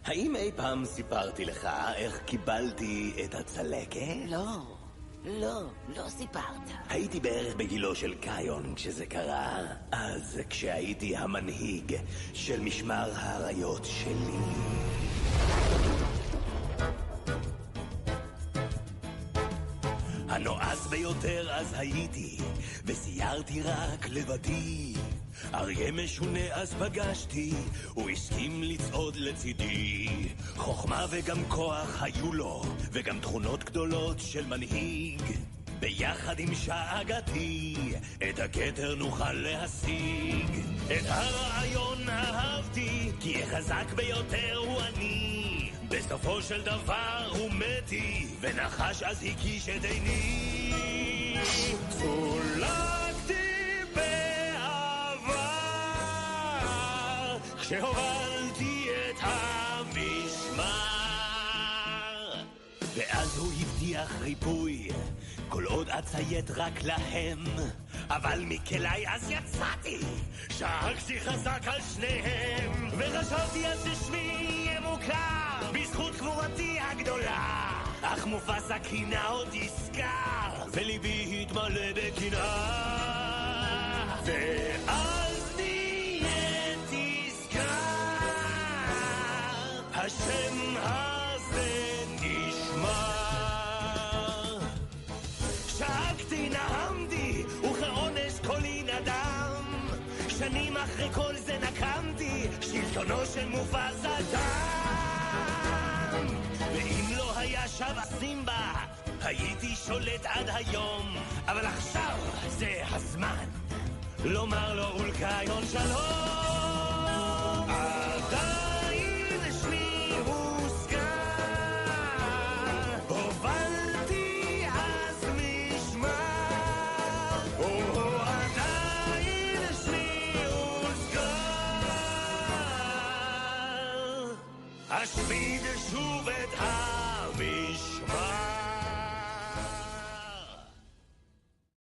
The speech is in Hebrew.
האם אי פעם סיפרתי לך איך קיבלתי את הצלקת? לא סיפרת. הייתי בערך בגילו של קיון כשזה קרה. אז כשהייתי המנהיג של משמר האריות שלי. הנועז ביותר אז הייתי, וסיירתי רק לבדי. אריה משונה אז פגשתי, הוא הסכים לצעוד לצידי. חוכמה וגם כוח היו לו, וגם תכונות גדולות של מנהיג. ביחד עם שאגתי, את הכתר נוכל להשיג. את הרעיון אהבתי, כי החזק ביותר הוא אני. בסופו של דבר הוא מתי, ונחש אז הקיש את עיני. צולקתי בעבר, כשהובלתי את המשמר. ואז הוא הבטיח ריפוי, כל עוד אציית רק להם. אבל מכלי אז יצאתי, שאגתי חזק על שניהם. וחשבתי אז ששמי יהיה מוכר, בזכות גבורתי הגדולה. אך מופסה קינה עוד יזכר, וליבי התמלא בקנאה. ואז נהייתי זכר, השם הזה נשמע. שאגתי נהמתי, וכעונש קולי נדם. שנים אחרי כל זה נקמתי, שלטונו של מופסה תם. ואם לא היה שווה סימבה, הייתי שולט עד היום. אבל עכשיו זה הזמן לומר לו ולקיון שלום. עדיין שמי הוזכר, הובלתי אז משמר. עדיין שמי הוזכר, אשמיד שוב